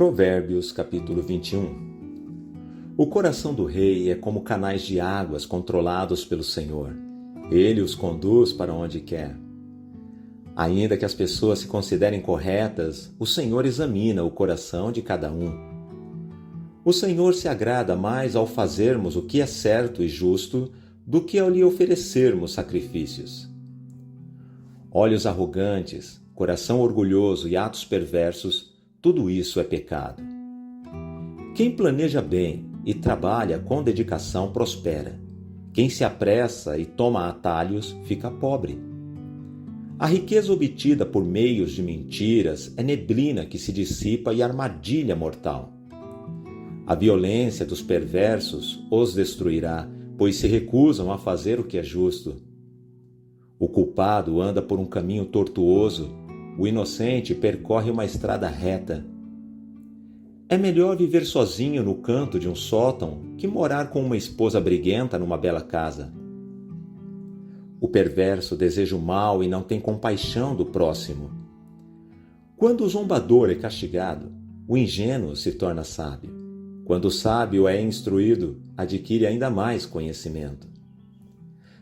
Provérbios capítulo 21. O coração do rei é como canais de águas controlados pelo Senhor. Ele os conduz para onde quer. Ainda que as pessoas se considerem corretas, o Senhor examina o coração de cada um. O Senhor se agrada mais ao fazermos o que é certo e justo do que ao lhe oferecermos sacrifícios. Olhos arrogantes, coração orgulhoso e atos perversos, tudo isso é pecado. Quem planeja bem e trabalha com dedicação prospera. Quem se apressa e toma atalhos fica pobre. A riqueza obtida por meios de mentiras é neblina que se dissipa e armadilha mortal. A violência dos perversos os destruirá, pois se recusam a fazer o que é justo. O culpado anda por um caminho tortuoso, o inocente percorre uma estrada reta. É melhor viver sozinho no canto de um sótão que morar com uma esposa briguenta numa bela casa. O perverso deseja o mal e não tem compaixão do próximo. Quando o zombador é castigado, o ingênuo se torna sábio. Quando o sábio é instruído, adquire ainda mais conhecimento.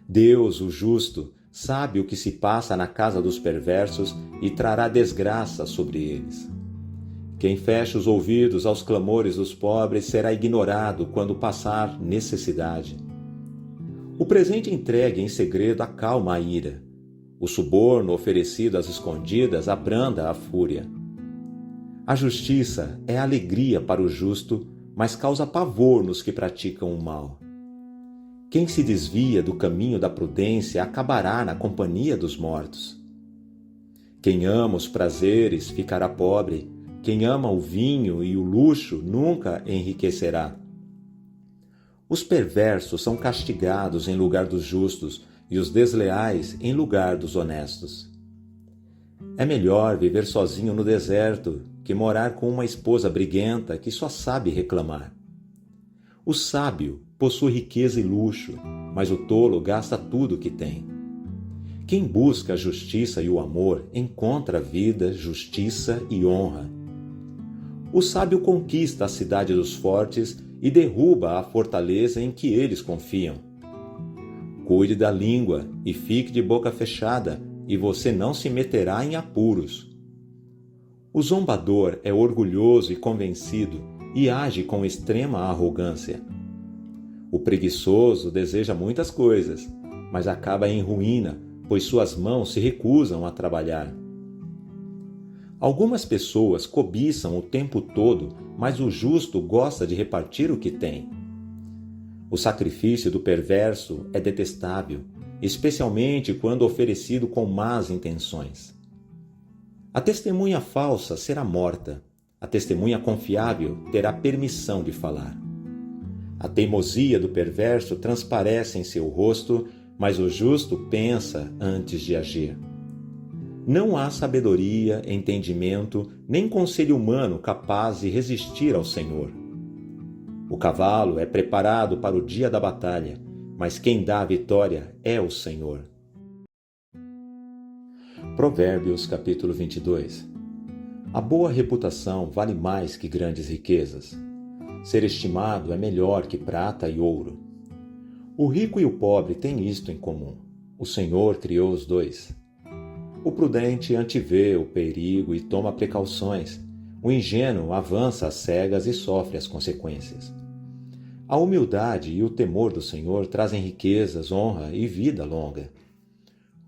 Deus, o justo, sabe o que se passa na casa dos perversos e trará desgraça sobre eles. Quem fecha os ouvidos aos clamores dos pobres será ignorado quando passar necessidade. O presente entregue em segredo acalma a ira. O suborno oferecido às escondidas abranda a fúria. A justiça é alegria para o justo, mas causa pavor nos que praticam o mal. Quem se desvia do caminho da prudência acabará na companhia dos mortos. Quem ama os prazeres ficará pobre. Quem ama o vinho e o luxo nunca enriquecerá. Os perversos são castigados em lugar dos justos e os desleais em lugar dos honestos. É melhor viver sozinho no deserto que morar com uma esposa briguenta que só sabe reclamar. O sábio possui riqueza e luxo, mas o tolo gasta tudo o que tem. Quem busca a justiça e o amor encontra vida, justiça e honra. O sábio conquista a cidade dos fortes e derruba a fortaleza em que eles confiam. Cuide da língua e fique de boca fechada, e você não se meterá em apuros. O zombador é orgulhoso e convencido e age com extrema arrogância. O preguiçoso deseja muitas coisas, mas acaba em ruína, pois suas mãos se recusam a trabalhar. Algumas pessoas cobiçam o tempo todo, mas o justo gosta de repartir o que tem. O sacrifício do perverso é detestável, especialmente quando oferecido com más intenções. A testemunha falsa será morta, a testemunha confiável terá permissão de falar. A teimosia do perverso transparece em seu rosto, mas o justo pensa antes de agir. Não há sabedoria, entendimento, nem conselho humano capaz de resistir ao Senhor. O cavalo é preparado para o dia da batalha, mas quem dá a vitória é o Senhor. Provérbios capítulo 22. A boa reputação vale mais que grandes riquezas. Ser estimado é melhor que prata e ouro. O rico e o pobre têm isto em comum: o Senhor criou os dois. O prudente antevê o perigo e toma precauções. O ingênuo avança às cegas e sofre as consequências. A humildade e o temor do Senhor trazem riquezas, honra e vida longa.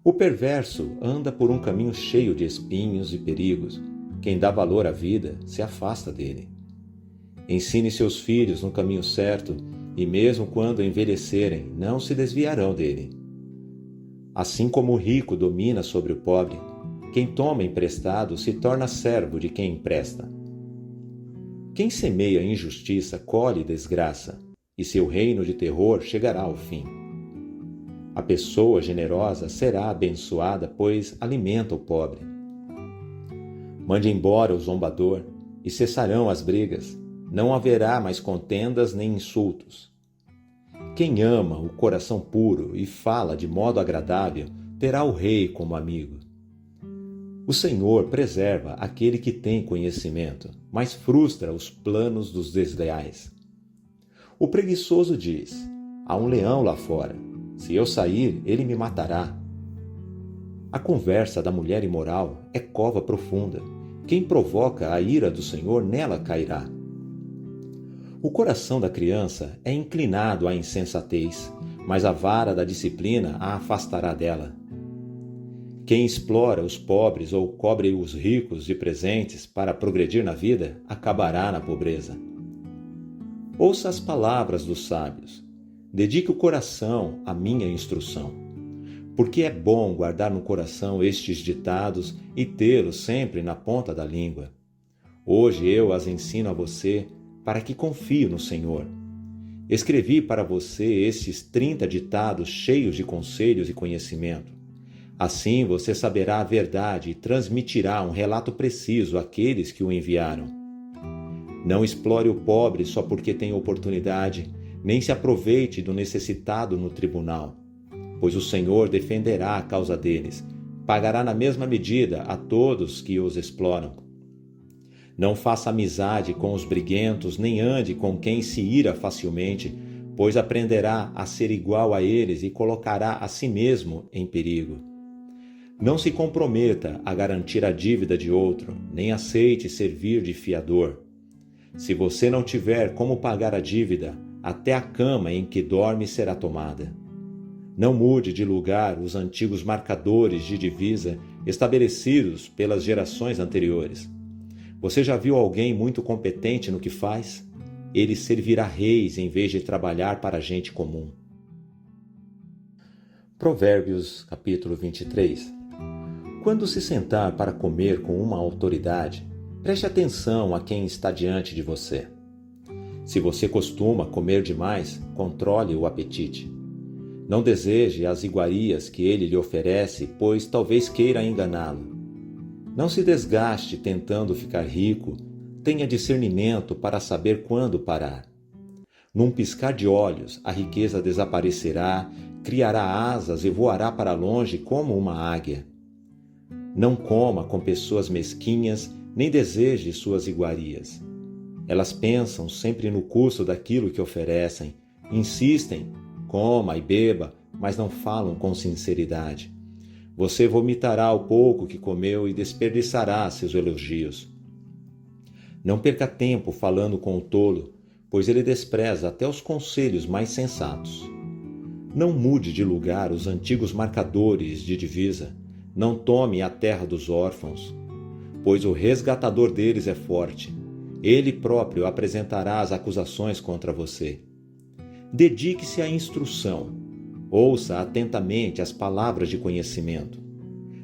O perverso anda por um caminho cheio de espinhos e perigos. Quem dá valor à vida se afasta dele. Ensine seus filhos no caminho certo, e mesmo quando envelhecerem, não se desviarão dele. Assim como o rico domina sobre o pobre, quem toma emprestado se torna servo de quem empresta. Quem semeia injustiça colhe desgraça, e seu reino de terror chegará ao fim. A pessoa generosa será abençoada, pois alimenta o pobre. Mande embora o zombador, e cessarão as brigas. Não haverá mais contendas nem insultos. Quem ama o coração puro e fala de modo agradável, terá o rei como amigo. O Senhor preserva aquele que tem conhecimento, mas frustra os planos dos desleais. O preguiçoso diz: há um leão lá fora. Se eu sair, ele me matará. A conversa da mulher imoral é cova profunda. Quem provoca a ira do Senhor nela cairá. O coração da criança é inclinado à insensatez, mas a vara da disciplina a afastará dela. Quem explora os pobres ou cobre os ricos de presentes para progredir na vida, acabará na pobreza. Ouça as palavras dos sábios. Dedique o coração à minha instrução. Porque é bom guardar no coração estes ditados e tê-los sempre na ponta da língua. Hoje eu as ensino a você para que confie no Senhor. Escrevi para você estes 30 ditados cheios de conselhos e conhecimento. Assim você saberá a verdade e transmitirá um relato preciso àqueles que o enviaram. Não explore o pobre só porque tem oportunidade, nem se aproveite do necessitado no tribunal, pois o Senhor defenderá a causa deles, pagará na mesma medida a todos que os exploram. Não faça amizade com os briguentos, nem ande com quem se ira facilmente, pois aprenderá a ser igual a eles e colocará a si mesmo em perigo. Não se comprometa a garantir a dívida de outro, nem aceite servir de fiador. Se você não tiver como pagar a dívida, até a cama em que dorme será tomada. Não mude de lugar os antigos marcadores de divisa estabelecidos pelas gerações anteriores. Você já viu alguém muito competente no que faz? Ele servirá reis em vez de trabalhar para gente comum. Provérbios, capítulo 23. Quando se sentar para comer com uma autoridade, preste atenção a quem está diante de você. Se você costuma comer demais, controle o apetite. Não deseje as iguarias que ele lhe oferece, pois talvez queira enganá-lo. Não se desgaste tentando ficar rico, tenha discernimento para saber quando parar. Num piscar de olhos, a riqueza desaparecerá, criará asas e voará para longe como uma águia. Não coma com pessoas mesquinhas, nem deseje suas iguarias. Elas pensam sempre no custo daquilo que oferecem, insistem, coma e beba, mas não falam com sinceridade. Você vomitará o pouco que comeu e desperdiçará seus elogios. Não perca tempo falando com o tolo, pois ele despreza até os conselhos mais sensatos. Não mude de lugar os antigos marcadores de divisa, não tome a terra dos órfãos, pois o resgatador deles é forte. Ele próprio apresentará as acusações contra você. Dedique-se à instrução. Ouça atentamente as palavras de conhecimento.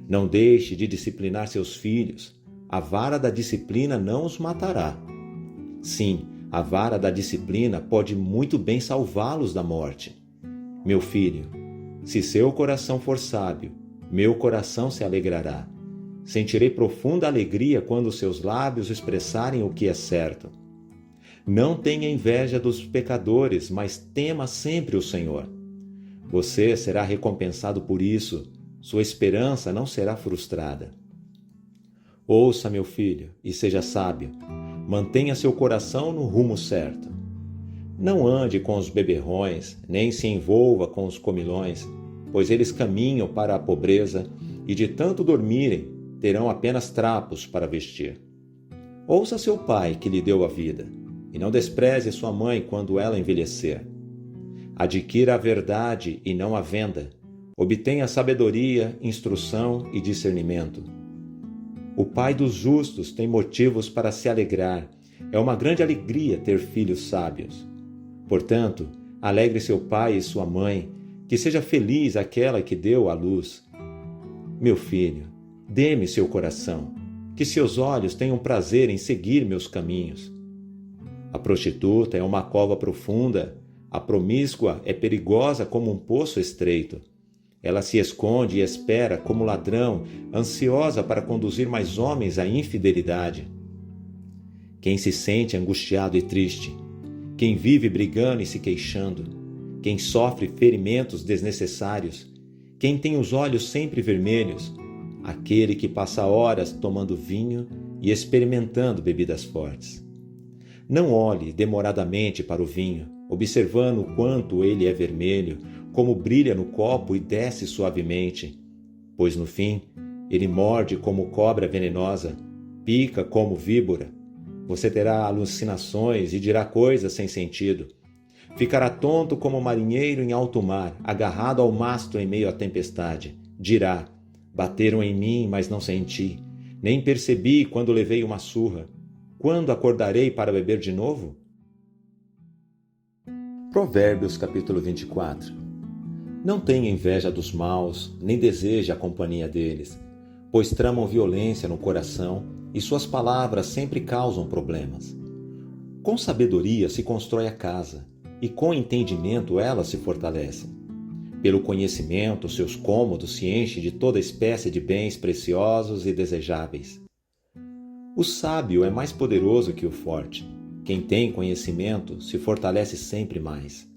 Não deixe de disciplinar seus filhos. A vara da disciplina não os matará. Sim, a vara da disciplina pode muito bem salvá-los da morte. Meu filho, se seu coração for sábio, meu coração se alegrará. Sentirei profunda alegria quando seus lábios expressarem o que é certo. Não tenha inveja dos pecadores, mas tema sempre o Senhor. Você será recompensado por isso, sua esperança não será frustrada. Ouça, meu filho, e seja sábio. Mantenha seu coração no rumo certo. Não ande com os beberrões, nem se envolva com os comilões, pois eles caminham para a pobreza e de tanto dormirem, terão apenas trapos para vestir. Ouça seu pai que lhe deu a vida, e não despreze sua mãe quando ela envelhecer. Adquira a verdade e não a venda. Obtenha sabedoria, instrução e discernimento. O pai dos justos tem motivos para se alegrar. É uma grande alegria ter filhos sábios. Portanto, alegre seu pai e sua mãe, que seja feliz aquela que deu à luz. Meu filho, dê-me seu coração, que seus olhos tenham prazer em seguir meus caminhos. A prostituta é uma cova profunda, a promíscua é perigosa como um poço estreito. Ela se esconde e espera como ladrão, ansiosa para conduzir mais homens à infidelidade. Quem se sente angustiado e triste, quem vive brigando e se queixando, quem sofre ferimentos desnecessários, quem tem os olhos sempre vermelhos, aquele que passa horas tomando vinho e experimentando bebidas fortes. Não olhe demoradamente para o vinho, observando o quanto ele é vermelho, como brilha no copo e desce suavemente, pois no fim ele morde como cobra venenosa, pica como víbora. Você terá alucinações e dirá coisas sem sentido. Ficará tonto como marinheiro em alto mar, agarrado ao mastro em meio à tempestade. Dirá: bateram em mim, mas não senti. Nem percebi quando levei uma surra. Quando acordarei para beber de novo? Provérbios capítulo 24. Não tenha inveja dos maus, nem deseje a companhia deles, pois tramam violência no coração e suas palavras sempre causam problemas. Com sabedoria se constrói a casa, e com entendimento ela se fortalece. Pelo conhecimento, seus cômodos se enchem de toda espécie de bens preciosos e desejáveis. O sábio é mais poderoso que o forte. Quem tem conhecimento se fortalece sempre mais.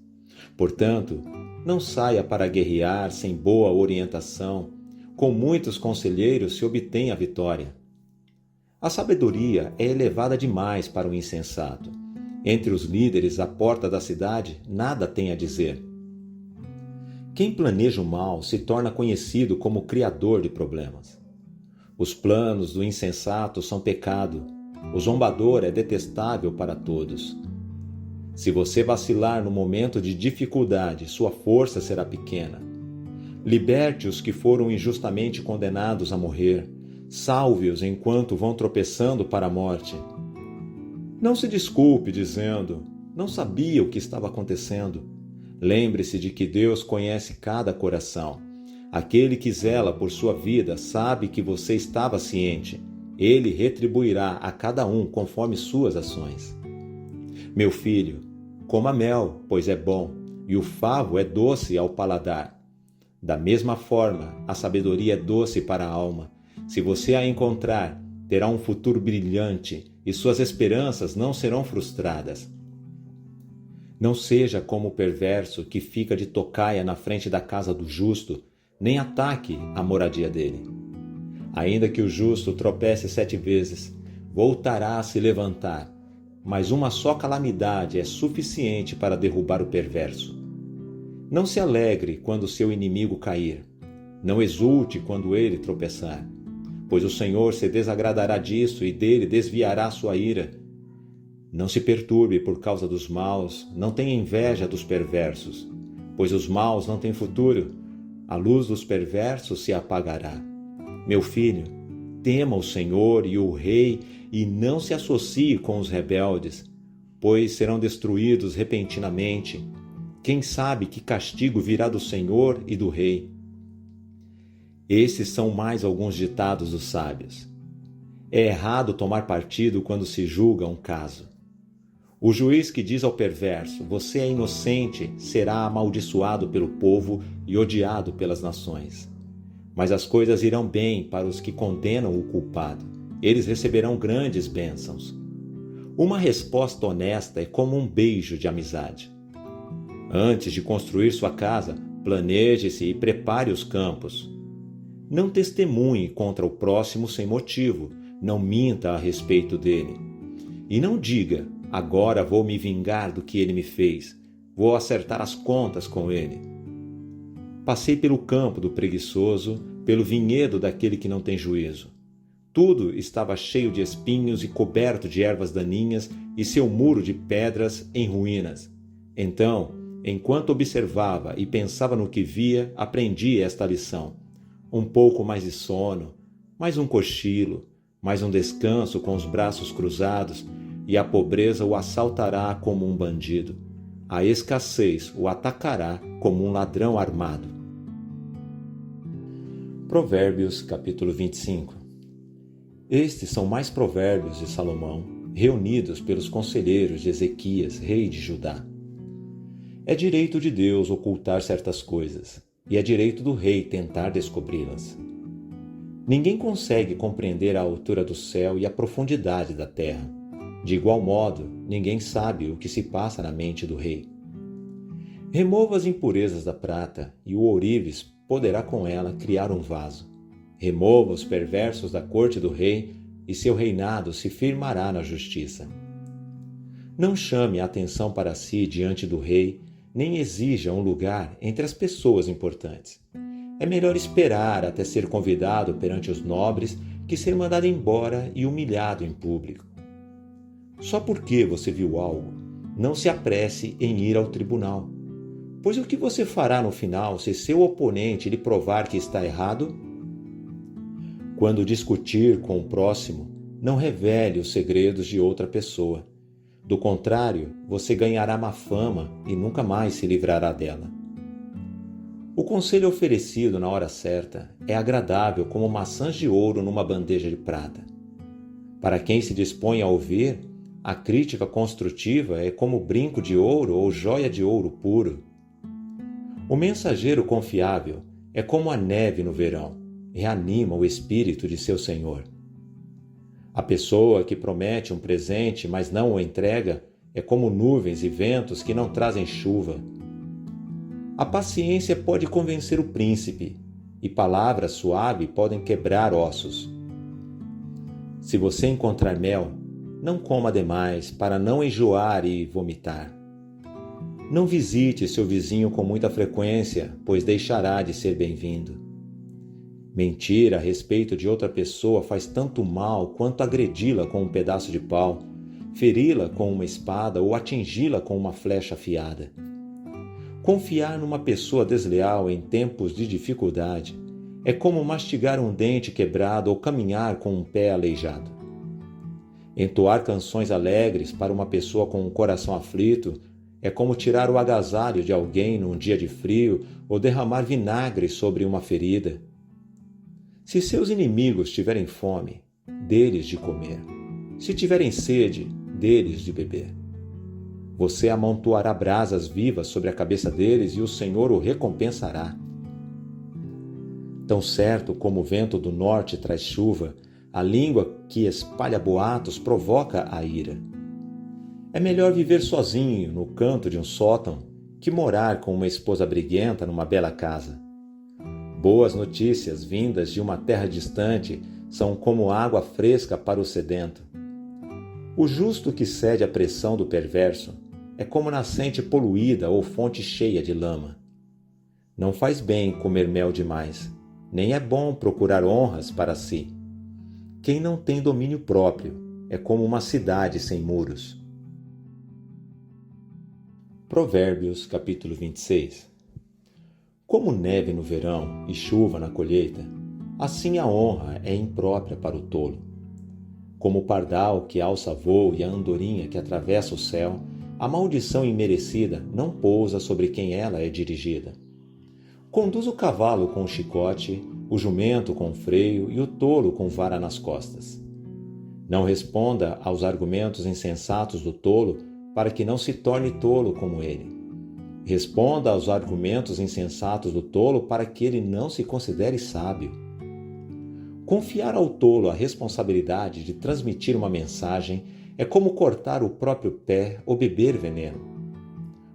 Portanto, não saia para guerrear sem boa orientação. Com muitos conselheiros se obtém a vitória. A sabedoria é elevada demais para o insensato. Entre os líderes à porta da cidade, nada tem a dizer. Quem planeja o mal se torna conhecido como criador de problemas. Os planos do insensato são pecado. O zombador é detestável para todos. Se você vacilar no momento de dificuldade, sua força será pequena. Liberte os que foram injustamente condenados a morrer. Salve-os enquanto vão tropeçando para a morte. Não se desculpe dizendo: não sabia o que estava acontecendo. Lembre-se de que Deus conhece cada coração. Aquele que zela por sua vida sabe que você estava ciente. Ele retribuirá a cada um conforme suas ações. Meu filho, coma mel, pois é bom, e o favo é doce ao paladar. Da mesma forma, a sabedoria é doce para a alma. Se você a encontrar, terá um futuro brilhante e suas esperanças não serão frustradas. Não seja como o perverso que fica de tocaia na frente da casa do justo, nem ataque a moradia dele. Ainda que o justo tropece 7 vezes, voltará a se levantar, mas uma só calamidade é suficiente para derrubar o perverso. Não se alegre quando seu inimigo cair. Não exulte quando ele tropeçar, pois o Senhor se desagradará disso e dele desviará sua ira. Não se perturbe por causa dos maus, não tenha inveja dos perversos, pois os maus não têm futuro. A luz dos perversos se apagará. Meu filho, tema o Senhor e o Rei e não se associe com os rebeldes, pois serão destruídos repentinamente. Quem sabe que castigo virá do Senhor e do Rei? Esses são mais alguns ditados dos sábios. É errado tomar partido quando se julga um caso. O juiz que diz ao perverso: você é inocente, será amaldiçoado pelo povo e odiado pelas nações. Mas as coisas irão bem para os que condenam o culpado. Eles receberão grandes bênçãos. Uma resposta honesta é como um beijo de amizade. Antes de construir sua casa, planeje-se e prepare os campos. Não testemunhe contra o próximo sem motivo, não minta a respeito dele. E não diga: agora vou me vingar do que ele me fez, vou acertar as contas com ele. Passei pelo campo do preguiçoso, pelo vinhedo daquele que não tem juízo. Tudo estava cheio de espinhos e coberto de ervas daninhas, e seu muro de pedras em ruínas. Então, enquanto observava e pensava no que via, aprendi esta lição. Um pouco mais de sono, mais um cochilo, mais um descanso com os braços cruzados, e a pobreza o assaltará como um bandido. A escassez o atacará como um ladrão armado. Provérbios capítulo 25. Estes são mais provérbios de Salomão, reunidos pelos conselheiros de Ezequias, rei de Judá. É direito de Deus ocultar certas coisas, e é direito do rei tentar descobri-las. Ninguém consegue compreender a altura do céu e a profundidade da terra. De igual modo, ninguém sabe o que se passa na mente do rei. Remova as impurezas da prata, e o ourives poderá com ela criar um vaso. Remova os perversos da corte do rei, e seu reinado se firmará na justiça. Não chame a atenção para si diante do rei, nem exija um lugar entre as pessoas importantes. É melhor esperar até ser convidado perante os nobres que ser mandado embora e humilhado em público. Só porque você viu algo, não se apresse em ir ao tribunal, pois o que você fará no final se seu oponente lhe provar que está errado? Quando discutir com o próximo, não revele os segredos de outra pessoa. Do contrário, você ganhará má fama e nunca mais se livrará dela. O conselho oferecido na hora certa é agradável como maçãs de ouro numa bandeja de prata. Para quem se dispõe a ouvir, a crítica construtiva é como brinco de ouro ou joia de ouro puro. O mensageiro confiável é como a neve no verão, reanima o espírito de seu senhor. A pessoa que promete um presente, mas não o entrega, é como nuvens e ventos que não trazem chuva. A paciência pode convencer o príncipe, e palavras suaves podem quebrar ossos. Se você encontrar mel, não coma demais para não enjoar e vomitar. Não visite seu vizinho com muita frequência, pois deixará de ser bem-vindo. Mentir a respeito de outra pessoa faz tanto mal quanto agredi-la com um pedaço de pau, feri-la com uma espada ou atingi-la com uma flecha afiada. Confiar numa pessoa desleal em tempos de dificuldade é como mastigar um dente quebrado ou caminhar com um pé aleijado. Entoar canções alegres para uma pessoa com um coração aflito é como tirar o agasalho de alguém num dia de frio ou derramar vinagre sobre uma ferida. Se seus inimigos tiverem fome, dê-lhes de comer. Se tiverem sede, dê-lhes de beber. Você amontoará brasas vivas sobre a cabeça deles e o Senhor o recompensará. Tão certo como o vento do norte traz chuva, a língua que espalha boatos provoca a ira. É melhor viver sozinho no canto de um sótão que morar com uma esposa briguenta numa bela casa. Boas notícias vindas de uma terra distante são como água fresca para o sedento. O justo que cede à pressão do perverso é como nascente poluída ou fonte cheia de lama. Não faz bem comer mel demais, nem é bom procurar honras para si. Quem não tem domínio próprio é como uma cidade sem muros. Provérbios, capítulo 26. Como neve no verão e chuva na colheita, assim a honra é imprópria para o tolo. Como o pardal que alça voo e a andorinha que atravessa o céu, a maldição imerecida não pousa sobre quem ela é dirigida. Conduz o cavalo com o chicote, o jumento com o freio e o tolo com vara nas costas. Não responda aos argumentos insensatos do tolo, para que não se torne tolo como ele. Responda aos argumentos insensatos do tolo, para que ele não se considere sábio. Confiar ao tolo a responsabilidade de transmitir uma mensagem é como cortar o próprio pé ou beber veneno.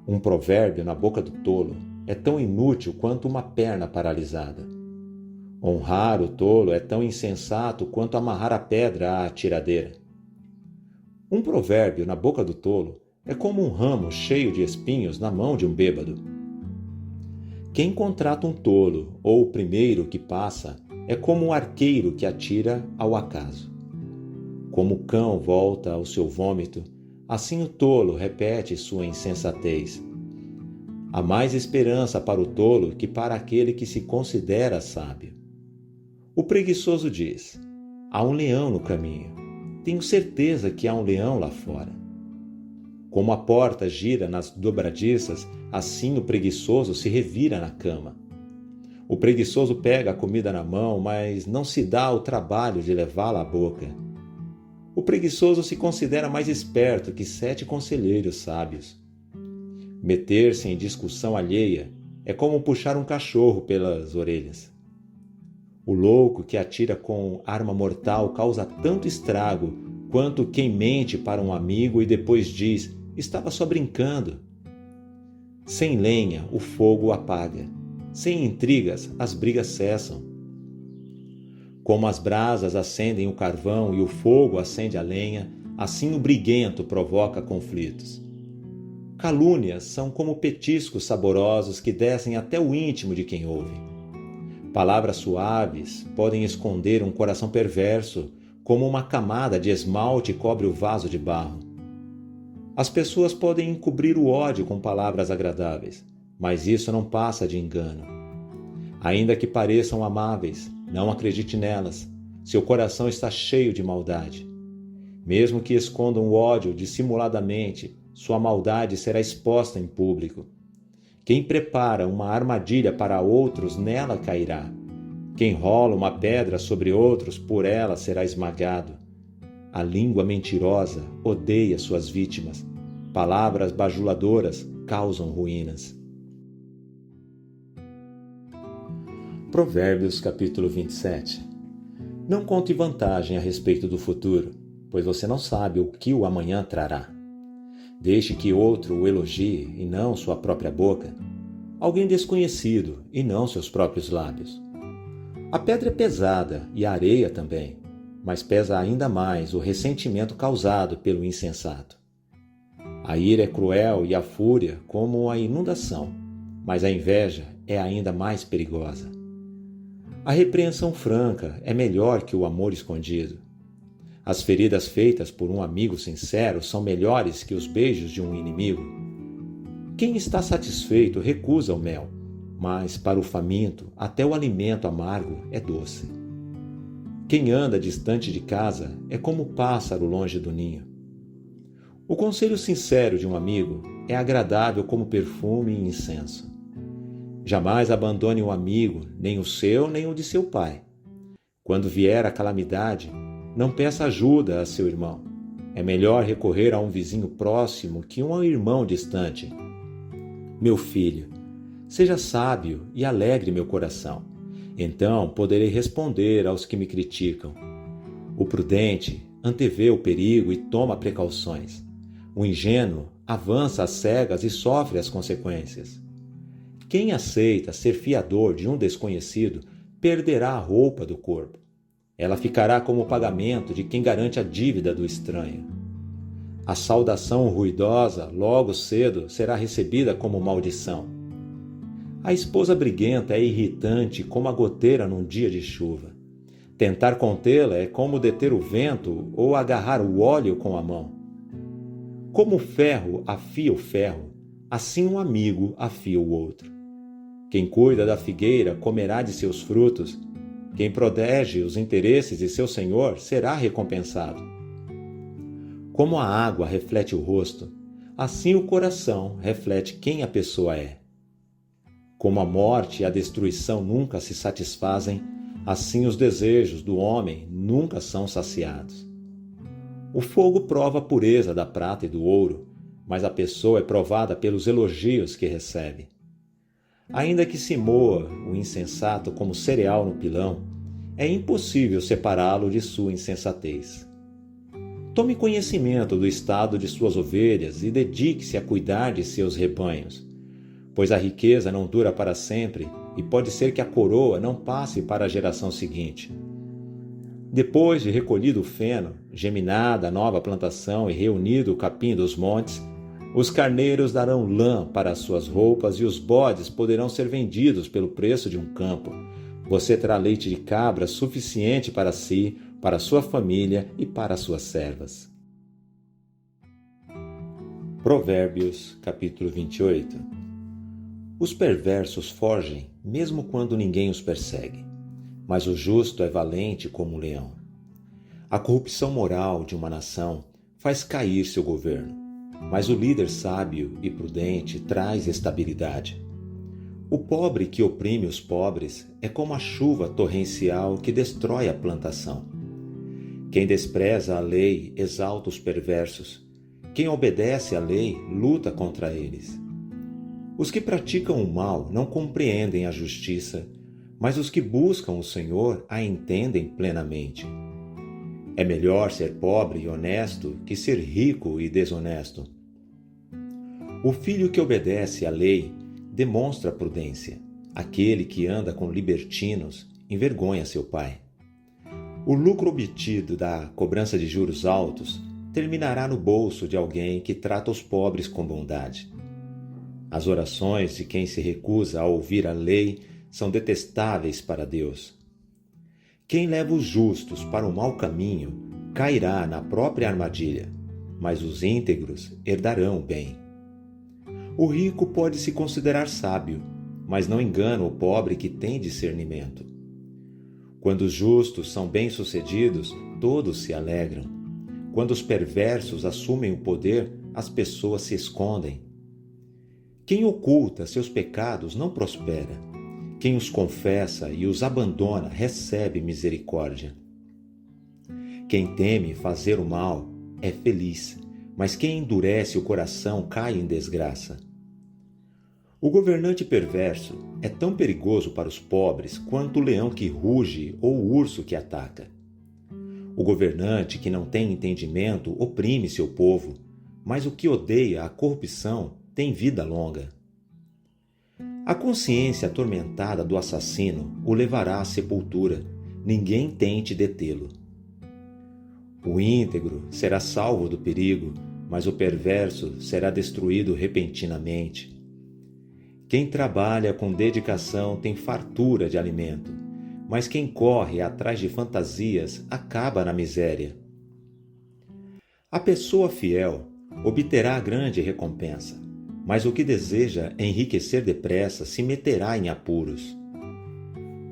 Um provérbio na boca do tolo é tão inútil quanto uma perna paralisada. Honrar o tolo é tão insensato quanto amarrar a pedra à tiradeira. Um provérbio na boca do tolo é como um ramo cheio de espinhos na mão de um bêbado. Quem contrata um tolo ou o primeiro que passa é como um arqueiro que atira ao acaso. Como o cão volta ao seu vômito, assim o tolo repete sua insensatez. Há mais esperança para o tolo que para aquele que se considera sábio. O preguiçoso diz: há um leão no caminho. Tenho certeza que há um leão lá fora. Como a porta gira nas dobradiças, assim o preguiçoso se revira na cama. O preguiçoso pega a comida na mão, mas não se dá o trabalho de levá-la à boca. O preguiçoso se considera mais esperto que 7 conselheiros sábios. Meter-se em discussão alheia é como puxar um cachorro pelas orelhas. O louco que atira com arma mortal causa tanto estrago quanto quem mente para um amigo e depois diz: estava só brincando. Sem lenha, o fogo apaga. Sem intrigas, as brigas cessam. Como as brasas acendem o carvão e o fogo acende a lenha, assim o briguento provoca conflitos. Calúnias são como petiscos saborosos que descem até o íntimo de quem ouve. Palavras suaves podem esconder um coração perverso, como uma camada de esmalte cobre o vaso de barro. As pessoas podem encobrir o ódio com palavras agradáveis, mas isso não passa de engano. Ainda que pareçam amáveis, não acredite nelas. Seu coração está cheio de maldade. Mesmo que escondam o ódio dissimuladamente, sua maldade será exposta em público. Quem prepara uma armadilha para outros, nela cairá. Quem rola uma pedra sobre outros, por ela será esmagado. A língua mentirosa odeia suas vítimas. Palavras bajuladoras causam ruínas. Provérbios capítulo 27. Não conte vantagem a respeito do futuro, pois você não sabe o que o amanhã trará. Deixe que outro o elogie e não sua própria boca. Alguém desconhecido e não seus próprios lábios. A pedra é pesada e a areia também, mas pesa ainda mais o ressentimento causado pelo insensato. A ira é cruel e a fúria como a inundação, mas a inveja é ainda mais perigosa. A repreensão franca é melhor que o amor escondido. As feridas feitas por um amigo sincero são melhores que os beijos de um inimigo. Quem está satisfeito recusa o mel, mas para o faminto até o alimento amargo é doce. Quem anda distante de casa é como o pássaro longe do ninho. O conselho sincero de um amigo é agradável como perfume e incenso. Jamais abandone um amigo, nem o seu, nem o de seu pai. Quando vier a calamidade, não peça ajuda a seu irmão. É melhor recorrer a um vizinho próximo que um irmão distante. Meu filho, seja sábio e alegre meu coração. Então poderei responder aos que me criticam. O prudente antevê o perigo e toma precauções. O ingênuo avança às cegas e sofre as consequências. Quem aceita ser fiador de um desconhecido perderá a roupa do corpo. Ela ficará como o pagamento de quem garante a dívida do estranho. A saudação ruidosa, logo cedo, será recebida como maldição. A esposa briguenta é irritante como a goteira num dia de chuva. Tentar contê-la é como deter o vento ou agarrar o óleo com a mão. Como o ferro afia o ferro, assim um amigo afia o outro. Quem cuida da figueira comerá de seus frutos. Quem protege os interesses de seu senhor será recompensado. Como a água reflete o rosto, assim o coração reflete quem a pessoa é. Como a morte e a destruição nunca se satisfazem, assim os desejos do homem nunca são saciados. O fogo prova a pureza da prata e do ouro, mas a pessoa é provada pelos elogios que recebe. Ainda que se moa o insensato como cereal no pilão, é impossível separá-lo de sua insensatez. Tome conhecimento do estado de suas ovelhas e dedique-se a cuidar de seus rebanhos, pois a riqueza não dura para sempre e pode ser que a coroa não passe para a geração seguinte. Depois de recolhido o feno, geminada a nova plantação e reunido o capim dos montes, os carneiros darão lã para as suas roupas e os bodes poderão ser vendidos pelo preço de um campo. Você terá leite de cabra suficiente para si, para sua família e para suas servas. Provérbios, capítulo 28. Os perversos fogem, mesmo quando ninguém os persegue, mas o justo é valente como um leão. A corrupção moral de uma nação faz cair seu governo, mas o líder sábio e prudente traz estabilidade. O pobre que oprime os pobres é como a chuva torrencial que destrói a plantação. Quem despreza a lei exalta os perversos. Quem obedece à lei luta contra eles. Os que praticam o mal não compreendem a justiça, mas os que buscam o Senhor a entendem plenamente. É melhor ser pobre e honesto que ser rico e desonesto. O filho que obedece à lei demonstra prudência. Aquele que anda com libertinos envergonha seu pai. O lucro obtido da cobrança de juros altos terminará no bolso de alguém que trata os pobres com bondade. As orações de quem se recusa a ouvir a lei são detestáveis para Deus. Quem leva os justos para o mau caminho cairá na própria armadilha, mas os íntegros herdarão o bem. O rico pode se considerar sábio, mas não engana o pobre que tem discernimento. Quando os justos são bem-sucedidos, todos se alegram. Quando os perversos assumem o poder, as pessoas se escondem. Quem oculta seus pecados não prospera. Quem os confessa e os abandona recebe misericórdia. Quem teme fazer o mal é feliz, mas quem endurece o coração cai em desgraça. O governante perverso é tão perigoso para os pobres quanto o leão que ruge ou o urso que ataca. O governante que não tem entendimento oprime seu povo, mas o que odeia a corrupção tem vida longa. A consciência atormentada do assassino o levará à sepultura. Ninguém tente detê-lo. O íntegro será salvo do perigo, mas o perverso será destruído repentinamente. Quem trabalha com dedicação tem fartura de alimento, mas quem corre atrás de fantasias acaba na miséria. A pessoa fiel obterá grande recompensa, mas o que deseja enriquecer depressa se meterá em apuros.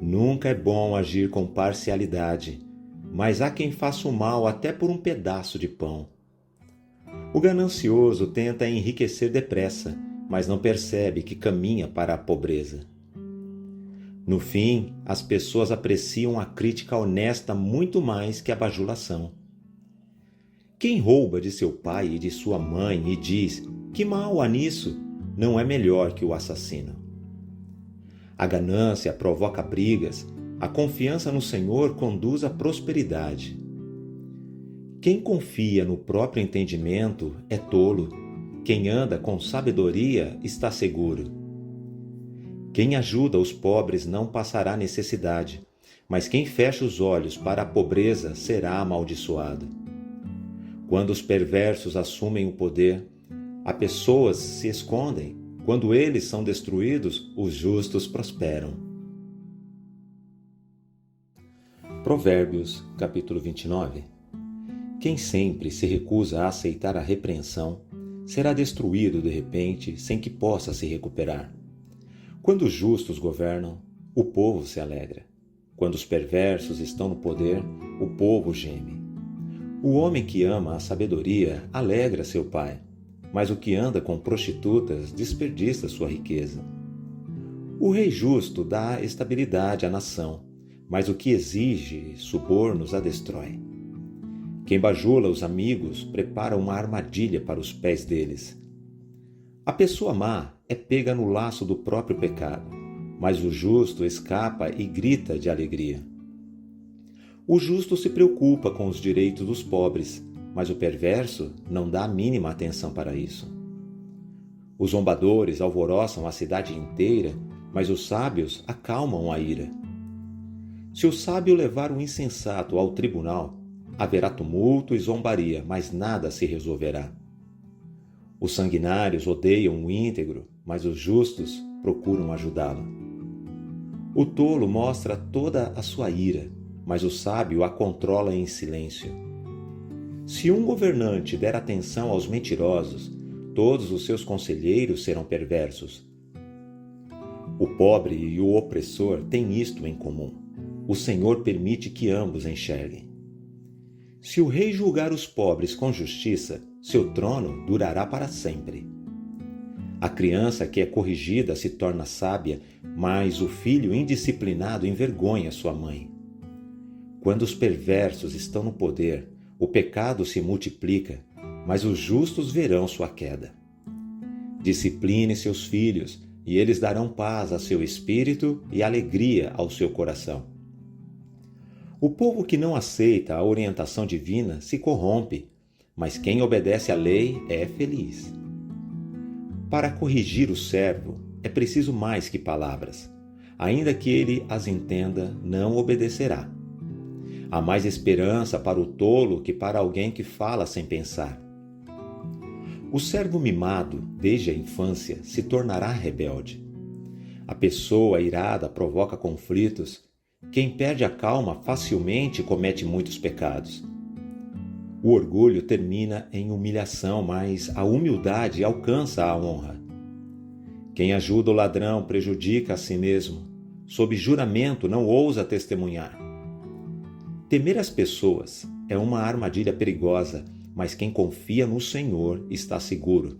Nunca é bom agir com parcialidade, mas há quem faça o mal até por um pedaço de pão. O ganancioso tenta enriquecer depressa, mas não percebe que caminha para a pobreza. No fim, as pessoas apreciam a crítica honesta muito mais que a bajulação. Quem rouba de seu pai e de sua mãe e diz que mal há nisso, não é melhor que o assassino. A ganância provoca brigas, a confiança no Senhor conduz à prosperidade. Quem confia no próprio entendimento é tolo, quem anda com sabedoria está seguro. Quem ajuda os pobres não passará necessidade, mas quem fecha os olhos para a pobreza será amaldiçoado. Quando os perversos assumem o poder, as pessoas se escondem. Quando eles são destruídos, os justos prosperam. Provérbios, capítulo 29. Quem sempre se recusa a aceitar a repreensão, será destruído de repente sem que possa se recuperar. Quando os justos governam, o povo se alegra. Quando os perversos estão no poder, o povo geme. O homem que ama a sabedoria alegra seu pai, mas o que anda com prostitutas desperdiça sua riqueza. O rei justo dá estabilidade à nação, mas o que exige subornos a destrói. Quem bajula os amigos prepara uma armadilha para os pés deles. A pessoa má é pega no laço do próprio pecado, mas o justo escapa e grita de alegria. O justo se preocupa com os direitos dos pobres, mas o perverso não dá a mínima atenção para isso. Os zombadores alvoroçam a cidade inteira, mas os sábios acalmam a ira. Se o sábio levar o insensato ao tribunal, haverá tumulto e zombaria, mas nada se resolverá. Os sanguinários odeiam o íntegro, mas os justos procuram ajudá-lo. O tolo mostra toda a sua ira, mas o sábio a controla em silêncio. Se um governante der atenção aos mentirosos, todos os seus conselheiros serão perversos. O pobre e o opressor têm isto em comum: o Senhor permite que ambos enxerguem. Se o rei julgar os pobres com justiça, seu trono durará para sempre. A criança que é corrigida se torna sábia, mas o filho indisciplinado envergonha sua mãe. Quando os perversos estão no poder, o pecado se multiplica, mas os justos verão sua queda. Discipline seus filhos, e eles darão paz a seu espírito e alegria ao seu coração. O povo que não aceita a orientação divina se corrompe, mas quem obedece à lei é feliz. Para corrigir o servo, é preciso mais que palavras. Ainda que ele as entenda, não obedecerá. Há mais esperança para o tolo que para alguém que fala sem pensar. O servo mimado, desde a infância, se tornará rebelde. A pessoa irada provoca conflitos. Quem perde a calma facilmente comete muitos pecados. O orgulho termina em humilhação, mas a humildade alcança a honra. Quem ajuda o ladrão prejudica a si mesmo. Sob juramento não ousa testemunhar. Temer as pessoas é uma armadilha perigosa, mas quem confia no Senhor está seguro.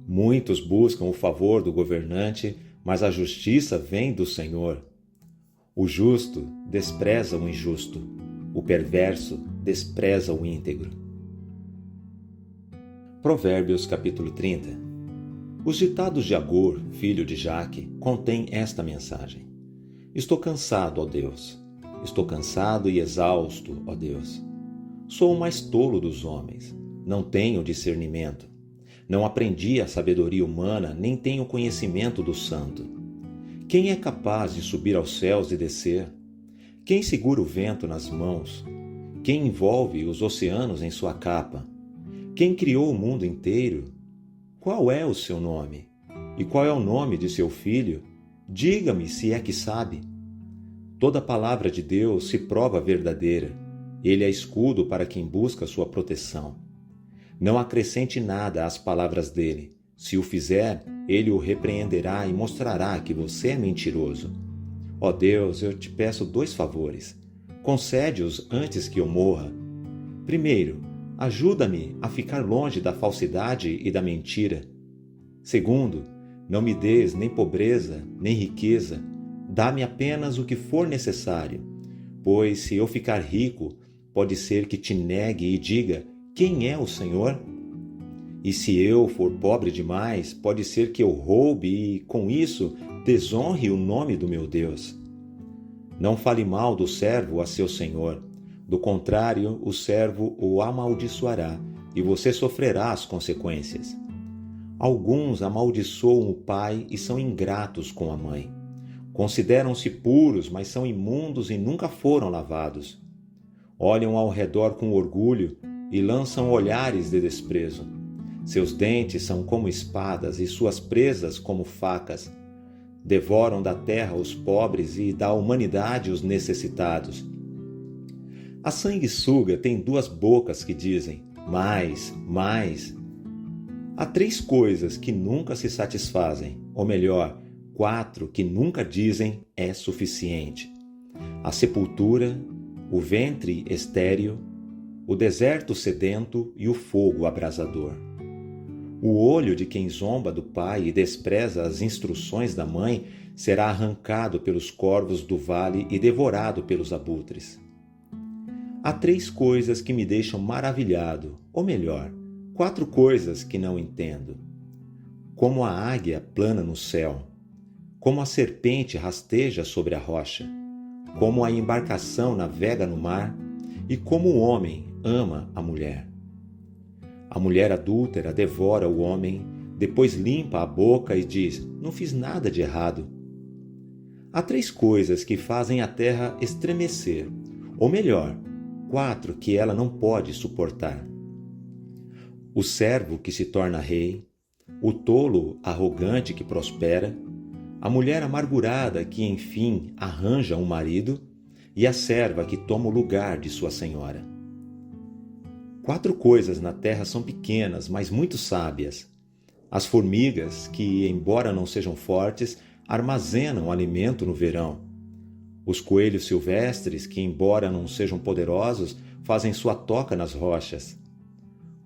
Muitos buscam o favor do governante, mas a justiça vem do Senhor. O justo despreza o injusto, o perverso despreza o íntegro. Provérbios capítulo 30. Os ditados de Agur, filho de Jaque, contêm esta mensagem. Estou cansado, ó Deus. Estou cansado e exausto, ó Deus. Sou o mais tolo dos homens. Não tenho discernimento. Não aprendi a sabedoria humana, nem tenho conhecimento do santo. Quem é capaz de subir aos céus e descer? Quem segura o vento nas mãos? Quem envolve os oceanos em sua capa? Quem criou o mundo inteiro? Qual é o seu nome? E qual é o nome de seu filho? Diga-me se é que sabe. Toda palavra de Deus se prova verdadeira. Ele é escudo para quem busca sua proteção. Não acrescente nada às palavras dele. Se o fizer, ele o repreenderá e mostrará que você é mentiroso. Ó Deus, eu te peço 2 favores. Concede-os antes que eu morra. Primeiro, ajuda-me a ficar longe da falsidade e da mentira. Segundo, não me des nem pobreza, nem riqueza. Dá-me apenas o que for necessário, pois se eu ficar rico, pode ser que te negue e diga: quem é o Senhor? E se eu for pobre demais, pode ser que eu roube e, com isso, desonre o nome do meu Deus. Não fale mal do servo a seu senhor. Do contrário, o servo o amaldiçoará e você sofrerá as consequências. Alguns amaldiçoam o pai e são ingratos com a mãe. Consideram-se puros, mas são imundos e nunca foram lavados. Olham ao redor com orgulho e lançam olhares de desprezo. Seus dentes são como espadas e suas presas como facas. Devoram da terra os pobres e da humanidade os necessitados. A sanguessuga tem 2 bocas que dizem: mais, mais. Há 3 coisas que nunca se satisfazem, ou melhor, 4 que nunca dizem é suficiente: a sepultura, o ventre estéril, o deserto sedento e o fogo abrasador. O olho de quem zomba do pai e despreza as instruções da mãe será arrancado pelos corvos do vale e devorado pelos abutres. Há 3 coisas que me deixam maravilhado, ou melhor, 4 coisas que não entendo. Como a águia plana no céu, como a serpente rasteja sobre a rocha, como a embarcação navega no mar e como o homem ama a mulher. A mulher adúltera devora o homem, depois limpa a boca e diz: não fiz nada de errado. Há 3 coisas que fazem a terra estremecer, ou melhor, 4 que ela não pode suportar: o servo que se torna rei, o tolo arrogante que prospera, a mulher amargurada que enfim arranja um marido e a serva que toma o lugar de sua senhora. 4 coisas na terra são pequenas, mas muito sábias. As formigas, que, embora não sejam fortes, armazenam alimento no verão. Os coelhos silvestres, que, embora não sejam poderosos, fazem sua toca nas rochas.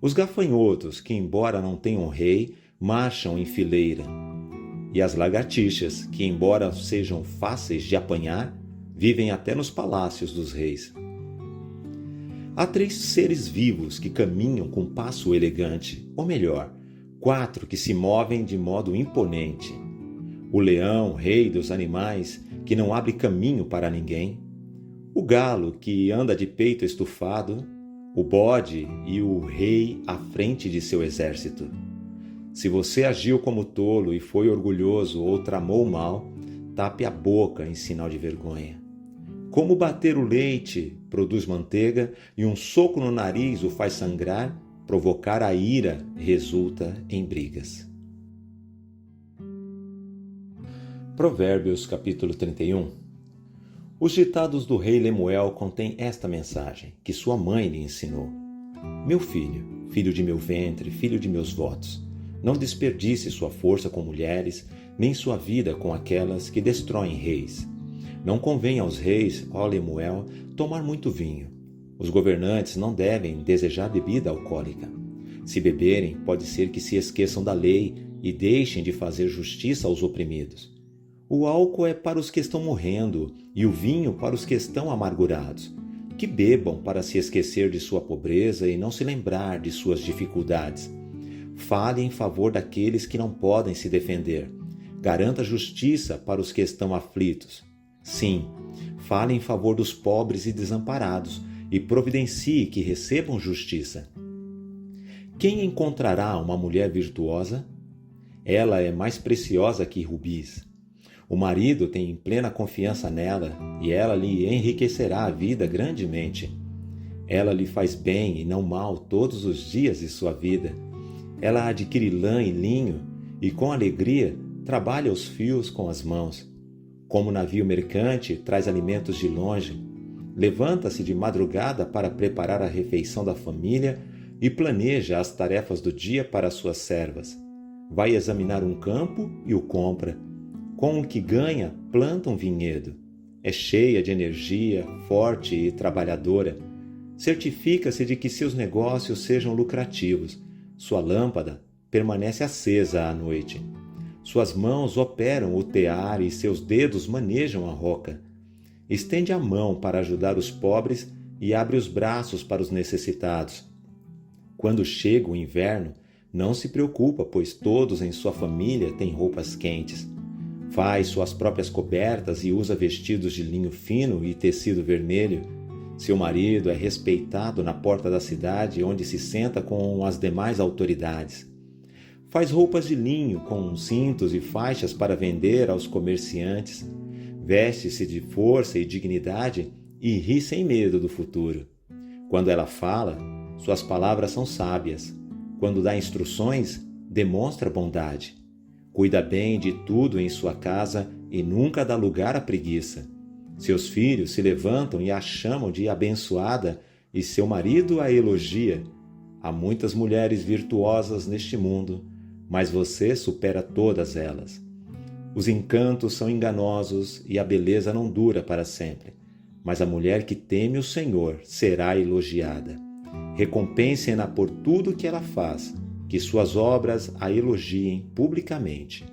Os gafanhotos, que, embora não tenham rei, marcham em fileira. E as lagartixas, que, embora sejam fáceis de apanhar, vivem até nos palácios dos reis. Há 3 seres vivos que caminham com passo elegante, ou melhor, 4 que se movem de modo imponente. O leão, rei dos animais, que não abre caminho para ninguém. O galo, que anda de peito estufado. O bode e o rei à frente de seu exército. Se você agiu como tolo e foi orgulhoso ou tramou mal, tape a boca em sinal de vergonha. Como bater o leite produz manteiga e um soco no nariz o faz sangrar, provocar a ira resulta em brigas. Provérbios capítulo 31. Os ditados do rei Lemuel contêm esta mensagem, que sua mãe lhe ensinou. Meu filho, filho de meu ventre, filho de meus votos, não desperdice sua força com mulheres, nem sua vida com aquelas que destroem reis. Não convém aos reis, ó Lemuel, tomar muito vinho. Os governantes não devem desejar bebida alcoólica. Se beberem, pode ser que se esqueçam da lei e deixem de fazer justiça aos oprimidos. O álcool é para os que estão morrendo e o vinho para os que estão amargurados. Que bebam para se esquecer de sua pobreza e não se lembrar de suas dificuldades. Fale em favor daqueles que não podem se defender. Garanta justiça para os que estão aflitos. Sim, fale em favor dos pobres e desamparados e providencie que recebam justiça. Quem encontrará uma mulher virtuosa? Ela é mais preciosa que rubis. O marido tem plena confiança nela e ela lhe enriquecerá a vida grandemente. Ela lhe faz bem e não mal todos os dias de sua vida. Ela adquire lã e linho e com alegria trabalha os fios com as mãos. Como navio mercante, traz alimentos de longe. Levanta-se de madrugada para preparar a refeição da família e planeja as tarefas do dia para suas servas. Vai examinar um campo e o compra. Com o que ganha, planta um vinhedo. É cheia de energia, forte e trabalhadora. Certifica-se de que seus negócios sejam lucrativos. Sua lâmpada permanece acesa à noite. Suas mãos operam o tear e seus dedos manejam a roca. Estende a mão para ajudar os pobres e abre os braços para os necessitados. Quando chega o inverno, não se preocupa, pois todos em sua família têm roupas quentes. Faz suas próprias cobertas e usa vestidos de linho fino e tecido vermelho. Seu marido é respeitado na porta da cidade, onde se senta com as demais autoridades. Faz roupas de linho com cintos e faixas para vender aos comerciantes. Veste-se de força e dignidade e ri sem medo do futuro. Quando ela fala, suas palavras são sábias. Quando dá instruções, demonstra bondade. Cuida bem de tudo em sua casa e nunca dá lugar à preguiça. Seus filhos se levantam e a chamam de abençoada e seu marido a elogia. Há muitas mulheres virtuosas neste mundo, mas você supera todas elas. Os encantos são enganosos e a beleza não dura para sempre, mas a mulher que teme o Senhor será elogiada. Recompensem-na por tudo que ela faz, que suas obras a elogiem publicamente.